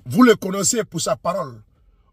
Vous le connaissez pour sa parole.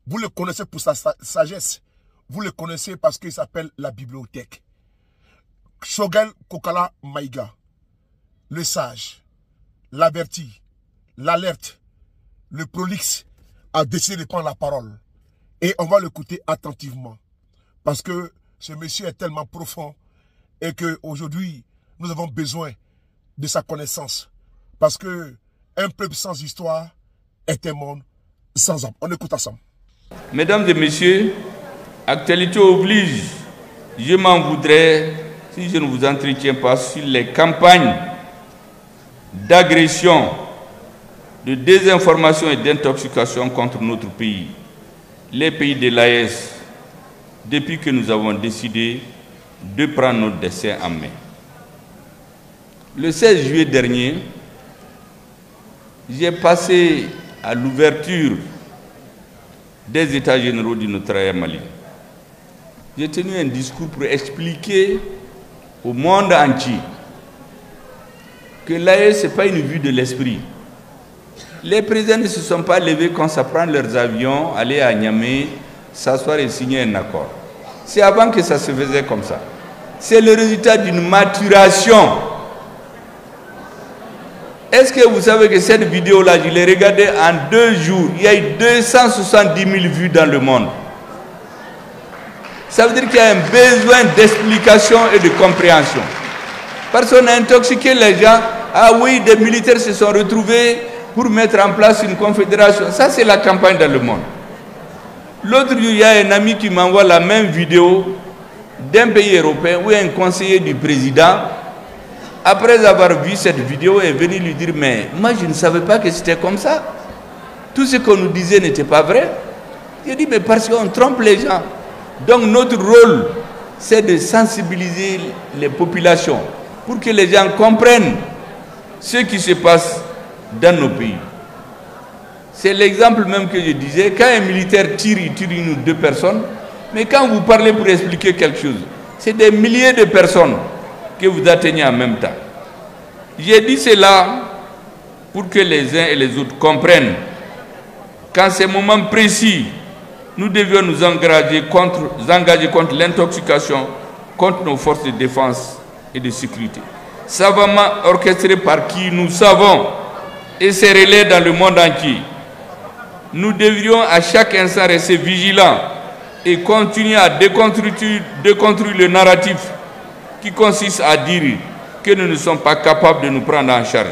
Vous le connaissez pour sa sagesse. Vous le connaissez parce qu'il s'appelle la bibliothèque. Choguel Kokala Maïga, le sage, l'averti, l'alerte, le prolixe, a décidé de prendre la parole. Et on va l'écouter attentivement. Parce que ce monsieur est tellement profond et qu'aujourd'hui, nous avons besoin de sa connaissance. Parce que un peuple sans histoire est un monde sans âme. On écoute ensemble. Mesdames et messieurs, actualité oblige, je m'en voudrais si je ne vous entretiens pas sur les campagnes d'agression, de désinformation et d'intoxication contre notre pays, les pays de l'AES, depuis que nous avons décidé de prendre notre destin en main. Le 16 juillet dernier, j'ai passé à l'ouverture des États généraux du Notre Mali. J'ai tenu un discours pour expliquer au monde entier que l'AES, ce n'est pas une vue de l'esprit. Les présidents ne se sont pas levés quand ça prend leurs avions, aller à Niamey, s'asseoir et signer un accord. C'est avant que ça se faisait comme ça. C'est le résultat d'une maturation. Est-ce que vous savez que cette vidéo-là, je l'ai regardée en 2 jours, il y a eu 270 000 vues dans le monde. Ça veut dire qu'il y a un besoin d'explication et de compréhension. Parce qu'on a intoxiqué les gens. Ah oui, des militaires se sont retrouvés pour mettre en place une confédération. Ça, c'est la campagne dans le monde. L'autre jour, il y a un ami qui m'envoie la même vidéo d'un pays européen où un conseiller du président, après avoir vu cette vidéo, est venu lui dire « Mais moi, je ne savais pas que c'était comme ça. Tout ce qu'on nous disait n'était pas vrai. » J'ai dit « Mais parce qu'on trompe les gens. » Donc notre rôle, c'est de sensibiliser les populations pour que les gens comprennent ce qui se passe dans nos pays. C'est l'exemple même que je disais, quand un militaire tire, il tire 1 ou 2 personnes, mais quand vous parlez pour expliquer quelque chose, c'est des milliers de personnes que vous atteignez en même temps. J'ai dit cela pour que les uns et les autres comprennent qu'en ces moments précis, nous devions nous engager contre l'intoxication, contre nos forces de défense et de sécurité. Savamment orchestré par qui nous savons et ses relais dans le monde entier. Nous devrions à chaque instant rester vigilants et continuer à déconstruire le narratif qui consiste à dire que nous ne sommes pas capables de nous prendre en charge.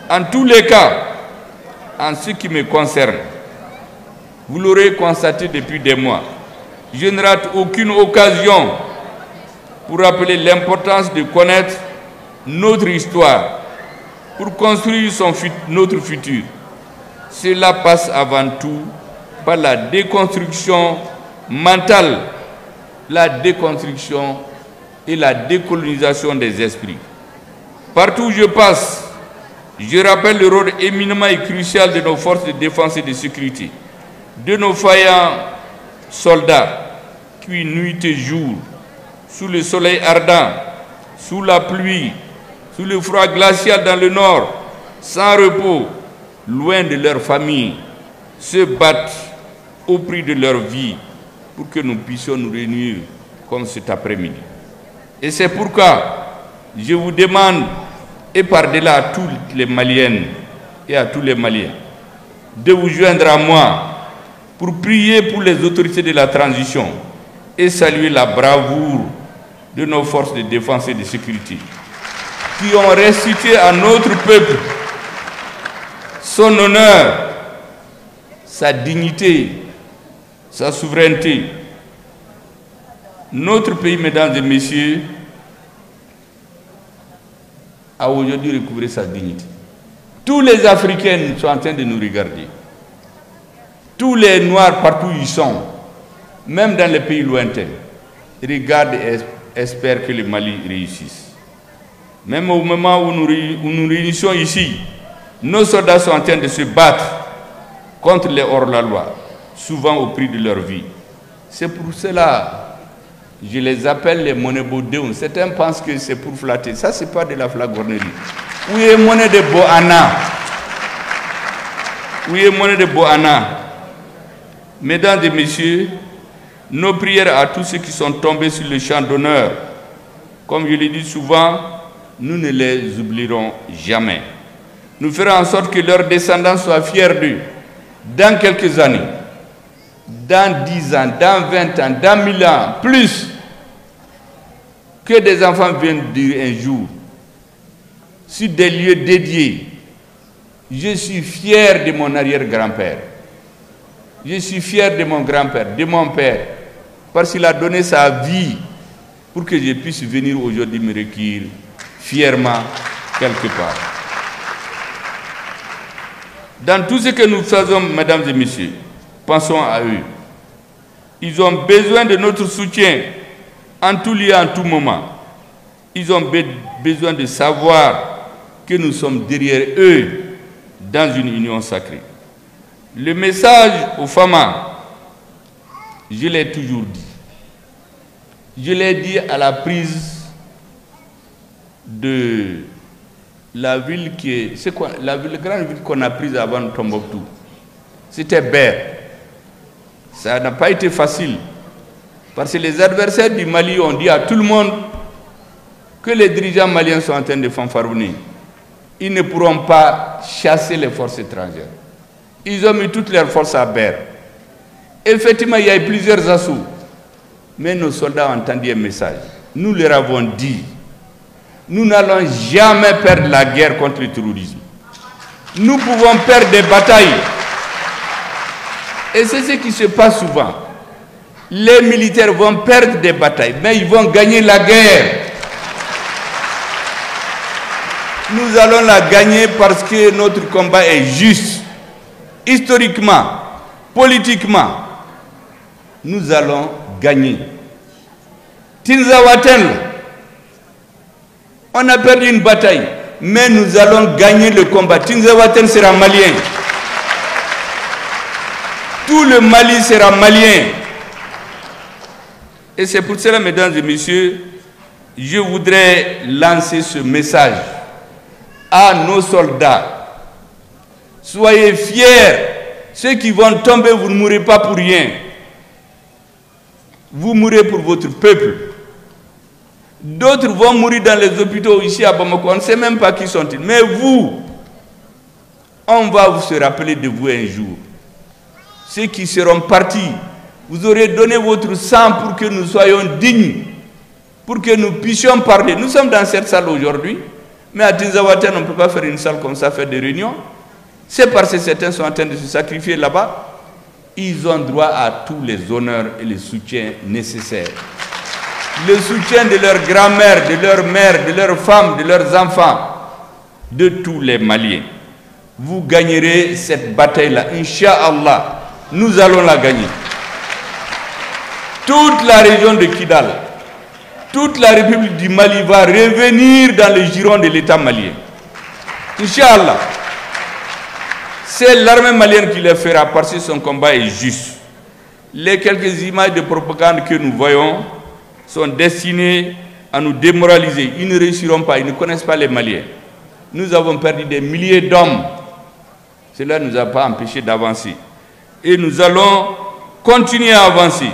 En tous les cas, en ce qui me concerne, vous l'aurez constaté depuis des mois, je ne rate aucune occasion pour rappeler l'importance de connaître notre histoire pour construire notre futur. Cela passe avant tout par la déconstruction mentale, la déconstruction et la décolonisation des esprits. Partout où je passe, je rappelle le rôle éminemment et crucial de nos forces de défense et de sécurité, de nos vaillants soldats qui, nuit et jour, sous le soleil ardent, sous la pluie, sous le froid glacial dans le nord, sans repos, loin de leur famille, se battent au prix de leur vie pour que nous puissions nous réunir comme cet après-midi. Et c'est pourquoi je vous demande, et par-delà à toutes les Maliennes et à tous les Maliens, de vous joindre à moi pour prier pour les autorités de la transition et saluer la bravoure de nos forces de défense et de sécurité qui ont restitué à notre peuple son honneur, sa dignité, sa souveraineté. Notre pays, mesdames et messieurs, a aujourd'hui recouvré sa dignité. Tous les Africains sont en train de nous regarder. Tous les Noirs, partout où ils sont, même dans les pays lointains, regardent et espèrent que le Mali réussisse. Même au moment où nous réunissons ici, nos soldats sont en train de se battre contre les hors-la-loi, souvent au prix de leur vie. C'est pour cela que je les appelle les monnaies Bodéon. Certains pensent que c'est pour flatter. Ça, ce n'est pas de la flagornerie. Où est monnaie de Boana? Oui, monnaie de Boana. Mesdames et messieurs, nos prières à tous ceux qui sont tombés sur le champ d'honneur. Comme je l'ai dit souvent, nous ne les oublierons jamais. Nous ferons en sorte que leurs descendants soient fiers d'eux. Dans quelques années, dans 10 ans, dans 20 ans, dans 1000 ans, plus, que des enfants viennent dire un jour, sur des lieux dédiés, je suis fier de mon arrière-grand-père. Je suis fier de mon grand-père, de mon père, parce qu'il a donné sa vie pour que je puisse venir aujourd'hui me recueillir fièrement quelque part. Dans tout ce que nous faisons, mesdames et messieurs, pensons à eux. Ils ont besoin de notre soutien en tout lieu, en tout moment. Ils ont besoin de savoir que nous sommes derrière eux dans une union sacrée. Le message aux femmes, je l'ai toujours dit. Je l'ai dit à la prise de la ville qui est... C'est quoi? La grande ville qu'on a prise avant Tombouctou. C'était Ber. Ça n'a pas été facile. Parce que les adversaires du Mali ont dit à tout le monde que les dirigeants maliens sont en train de fanfaronner. Ils ne pourront pas chasser les forces étrangères. Ils ont mis toutes leurs forces à Ber. Effectivement, il y a eu plusieurs assauts. Mais nos soldats ont entendu un message. Nous leur avons dit, nous n'allons jamais perdre la guerre contre le terrorisme. Nous pouvons perdre des batailles. Et c'est ce qui se passe souvent. Les militaires vont perdre des batailles, mais ils vont gagner la guerre. Nous allons la gagner parce que notre combat est juste. Historiquement, politiquement, nous allons gagner. Tinzawaten, on a perdu une bataille, mais nous allons gagner le combat. Tinzawaten sera malien. Tout le Mali sera malien. Et c'est pour cela, mesdames et messieurs, je voudrais lancer ce message à nos soldats. Soyez fiers. Ceux qui vont tomber, vous ne mourrez pas pour rien. Vous mourrez pour votre peuple. D'autres vont mourir dans les hôpitaux ici à Bamako. On ne sait même pas qui sont-ils. Mais vous, on va vous se rappeler de vous un jour. Ceux qui seront partis, vous aurez donné votre sang pour que nous soyons dignes, pour que nous puissions parler. Nous sommes dans cette salle aujourd'hui, mais à Tinzawaten, on ne peut pas faire une salle comme ça, faire des réunions. C'est parce que certains sont en train de se sacrifier là-bas. Ils ont droit à tous les honneurs et le soutien nécessaires. Le soutien de leur grand-mère, de leur mère, de leurs femmes, de leurs enfants, de tous les Maliens. Vous gagnerez cette bataille-là, Inch'Allah. Nous allons la gagner. Toute la région de Kidal, toute la République du Mali va revenir dans le giron de l'État malien. Inch'Allah. C'est l'armée malienne qui le fera parce que son combat est juste. Les quelques images de propagande que nous voyons sont destinées à nous démoraliser. Ils ne réussiront pas, ils ne connaissent pas les Maliens. Nous avons perdu des milliers d'hommes. Cela ne nous a pas empêchés d'avancer. Et nous allons continuer à avancer.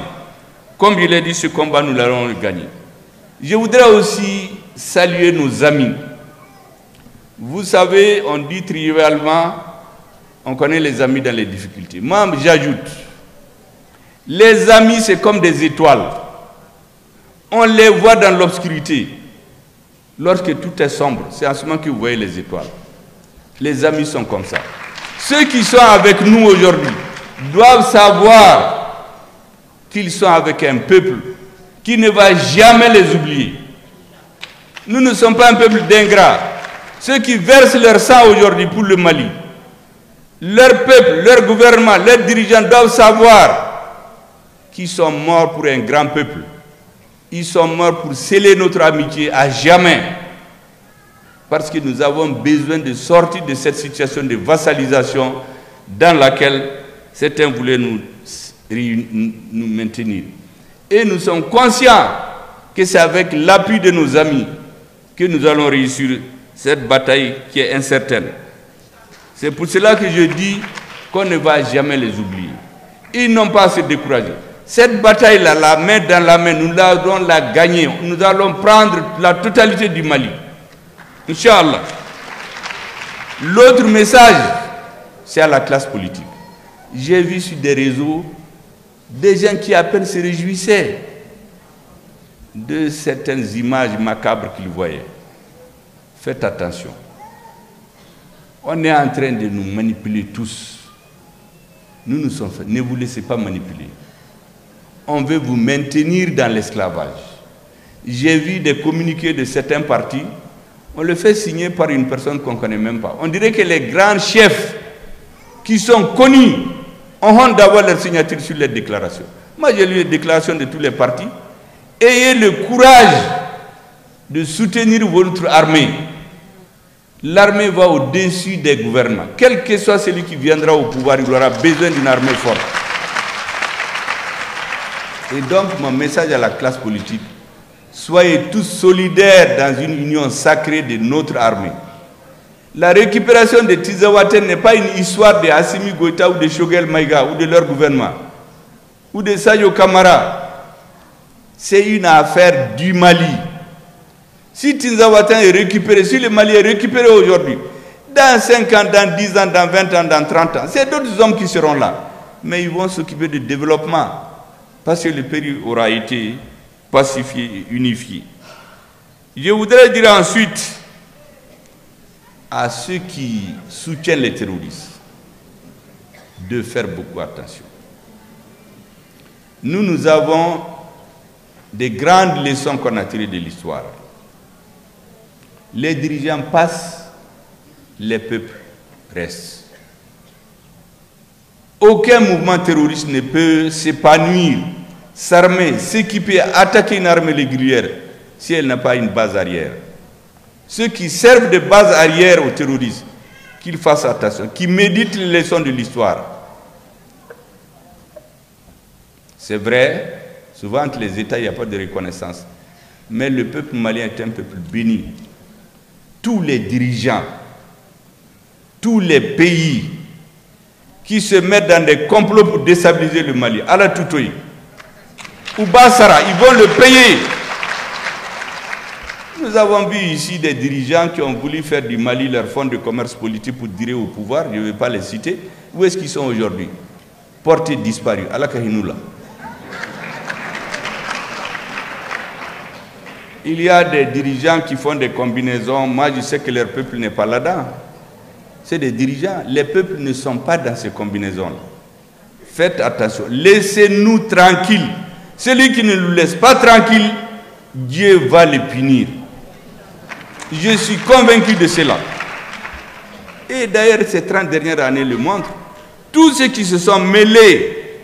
Comme je l'ai dit, ce combat, nous l'allons gagner. Je voudrais aussi saluer nos amis. Vous savez, on dit trivialement, on connaît les amis dans les difficultés. Moi, j'ajoute, les amis, c'est comme des étoiles. On les voit dans l'obscurité. Lorsque tout est sombre, c'est en ce moment que vous voyez les étoiles. Les amis sont comme ça. Ceux qui sont avec nous aujourd'hui doivent savoir qu'ils sont avec un peuple qui ne va jamais les oublier. Nous ne sommes pas un peuple d'ingrats. Ceux qui versent leur sang aujourd'hui pour le Mali, leur peuple, leur gouvernement, leurs dirigeants doivent savoir qu'ils sont morts pour un grand peuple. Ils sont morts pour sceller notre amitié à jamais. Parce que nous avons besoin de sortir de cette situation de vassalisation dans laquelle certains voulaient nous maintenir. Et nous sommes conscients que c'est avec l'appui de nos amis que nous allons réussir cette bataille qui est incertaine. C'est pour cela que je dis, qu'on ne va jamais les oublier. Ils n'ont pas à se décourager. Cette bataille-là, la main dans la main, nous allons la gagner. Nous allons prendre la totalité du Mali. Inch'Allah. L'autre message, c'est à la classe politique. J'ai vu sur des réseaux des gens qui à peine se réjouissaient de certaines images macabres qu'ils voyaient. Faites attention. On est en train de nous manipuler tous. Nous sommes faits. Ne vous laissez pas manipuler. On veut vous maintenir dans l'esclavage. J'ai vu des communiqués de certains partis. On le fait signer par une personne qu'on ne connaît même pas. On dirait que les grands chefs qui sont connus ont honte d'avoir leur signature sur les déclarations. Moi, j'ai lu les déclarations de tous les partis. Ayez le courage de soutenir votre armée. L'armée va au-dessus des gouvernements. Quel que soit celui qui viendra au pouvoir, il aura besoin d'une armée forte. Et donc, mon message à la classe politique, soyez tous solidaires dans une union sacrée de notre armée. La récupération de Tizawaten n'est pas une histoire de Assimi Goïta ou de Choguel Maïga ou de leur gouvernement, ou de Sayo Kamara. C'est une affaire du Mali. Si Tizawaten est récupéré, si le Mali est récupéré aujourd'hui, dans 5 ans, dans 10 ans, dans 20 ans, dans 30 ans, c'est d'autres hommes qui seront là. Mais ils vont s'occuper du développement. Parce que le pays aura été pacifié et unifié. Je voudrais dire ensuite à ceux qui soutiennent les terroristes de faire beaucoup attention. Nous avons des grandes leçons qu'on a tirées de l'histoire. Les dirigeants passent, les peuples restent. Aucun mouvement terroriste ne peut s'épanouir, s'armer, s'équiper, attaquer une armée régulière si elle n'a pas une base arrière. Ceux qui servent de base arrière aux terroristes, qu'ils fassent attention, qu'ils méditent les leçons de l'histoire. C'est vrai, souvent entre les États, il n'y a pas de reconnaissance. Mais le peuple malien est un peuple béni. Tous les dirigeants, tous les pays qui se mettent dans des complots pour déstabiliser le Mali, à la Toutoui, ou Bassara, ils vont le payer. Nous avons vu ici des dirigeants qui ont voulu faire du Mali leur fonds de commerce politique pour tirer au pouvoir, je ne vais pas les citer. Où est-ce qu'ils sont aujourd'hui? Portés disparus, à la Kahinoula. Il y a des dirigeants qui font des combinaisons. Moi, je sais que leur peuple n'est pas là-dedans. C'est des dirigeants. Les peuples ne sont pas dans ces combinaisons-là. Faites attention. Laissez-nous tranquilles. Celui qui ne nous laisse pas tranquilles, Dieu va le punir. Je suis convaincu de cela. Et d'ailleurs, ces 30 dernières années le montrent. Tous ceux qui se sont mêlés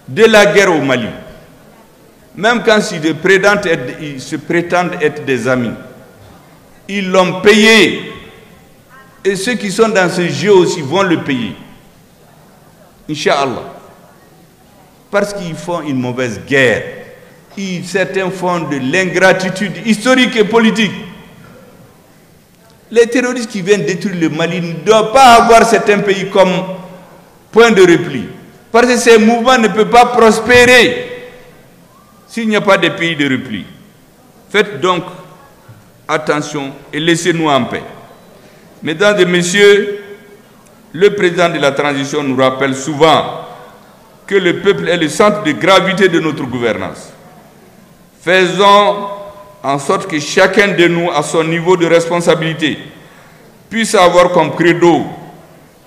de la guerre au Mali, même quand ils se prétendent être des amis, ils l'ont payé. Et ceux qui sont dans ce jeu aussi vont le payer. Inch'Allah. Parce qu'ils font une mauvaise guerre. Certains font de l'ingratitude historique et politique. Les terroristes qui viennent détruire le Mali ne doivent pas avoir certains pays comme point de repli. Parce que ces mouvements ne peuvent pas prospérer s'il n'y a pas de pays de repli. Faites donc attention et laissez-nous en paix. Mesdames et messieurs, le président de la transition nous rappelle souvent que le peuple est le centre de gravité de notre gouvernance. Faisons en sorte que chacun de nous, à son niveau de responsabilité, puisse avoir comme credo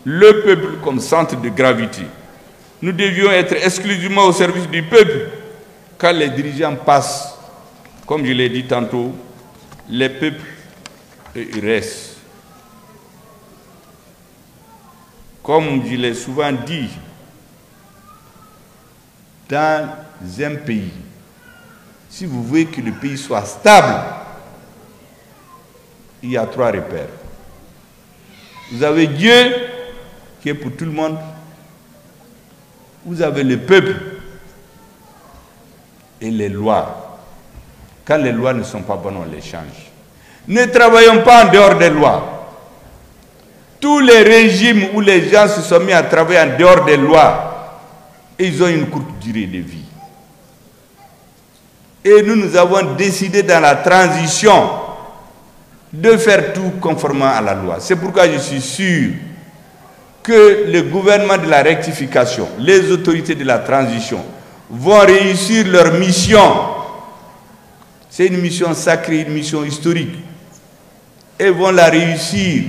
le peuple comme centre de gravité. Nous devions être exclusivement au service du peuple. Quand les dirigeants passent, comme je l'ai dit tantôt, les peuples restent. Comme je l'ai souvent dit, dans un pays, si vous voulez que le pays soit stable, il y a 3 repères. Vous avez Dieu, qui est pour tout le monde. Vous avez le peuple et les lois. Quand les lois ne sont pas bonnes, on les change. Ne travaillons pas en dehors des lois. Tous les régimes où les gens se sont mis à travailler en dehors des lois, ils ont une courte durée de vie. Et nous avons décidé dans la transition de faire tout conformément à la loi. C'est pourquoi je suis sûr que le gouvernement de la rectification, les autorités de la transition vont réussir leur mission. C'est une mission sacrée, une mission historique. Et vont la réussir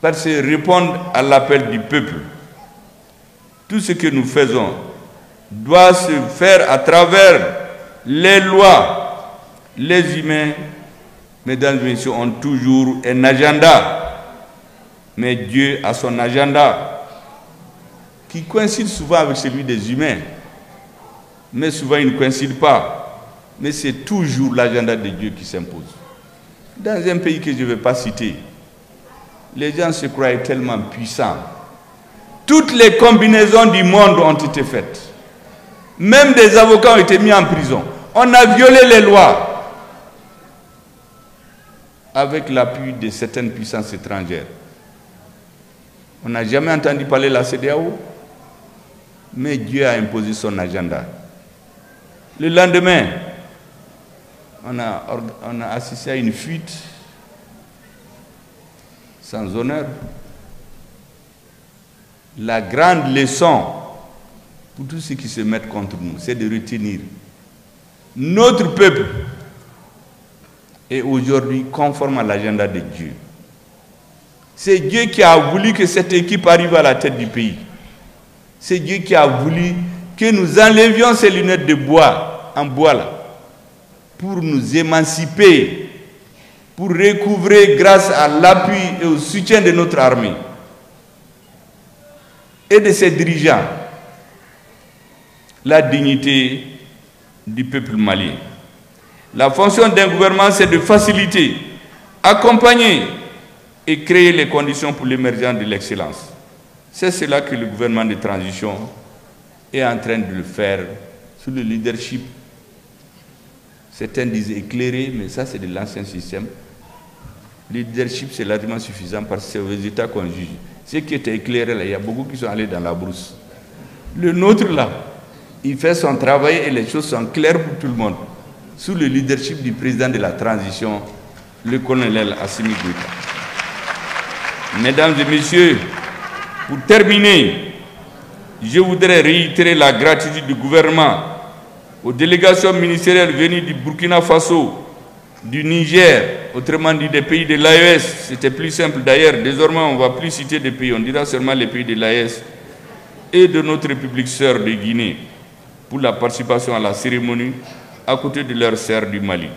parce que répondre à l'appel du peuple. Tout ce que nous faisons doit se faire à travers les lois. Les humains, mesdames et messieurs, ont toujours un agenda. Mais Dieu a son agenda qui coïncide souvent avec celui des humains. Mais souvent il ne coïncide pas. Mais c'est toujours l'agenda de Dieu qui s'impose. Dans un pays que je ne vais pas citer, les gens se croient tellement puissants. Toutes les combinaisons du monde ont été faites. Même des avocats ont été mis en prison. On a violé les lois avec l'appui de certaines puissances étrangères. On n'a jamais entendu parler de la CEDEAO, mais Dieu a imposé son agenda. Le lendemain, on a assisté à une fuite sans honneur. La grande leçon pour tous ceux qui se mettent contre nous, c'est de retenir notre peuple est aujourd'hui conforme à l'agenda de Dieu. C'est Dieu qui a voulu que cette équipe arrive à la tête du pays. C'est Dieu qui a voulu que nous enlevions ces lunettes de bois, en bois là, pour nous émanciper, pour recouvrer grâce à l'appui et au soutien de notre armée et de ses dirigeants la dignité du peuple malien. La fonction d'un gouvernement, c'est de faciliter, accompagner et créer les conditions pour l'émergence de l'excellence. C'est cela que le gouvernement de transition est en train de le faire sous le leadership. Certains disent éclairé, mais ça c'est de l'ancien système. Le leadership c'est largement suffisant parce que c'est aux résultats qu'on juge. Ceux qui étaient éclairés là, il y a beaucoup qui sont allés dans la brousse. Le nôtre là, il fait son travail et les choses sont claires pour tout le monde. Sous le leadership du président de la transition, le colonel Assimi Goïta. Mesdames et messieurs, pour terminer, je voudrais réitérer la gratitude du gouvernement aux délégations ministérielles venues du Burkina Faso, du Niger, autrement dit des pays de l'AES. C'était plus simple d'ailleurs. Désormais, on ne va plus citer des pays, on dira seulement les pays de l'AES et de notre République sœur de Guinée pour la participation à la cérémonie à côté de leurs sœurs du Mali.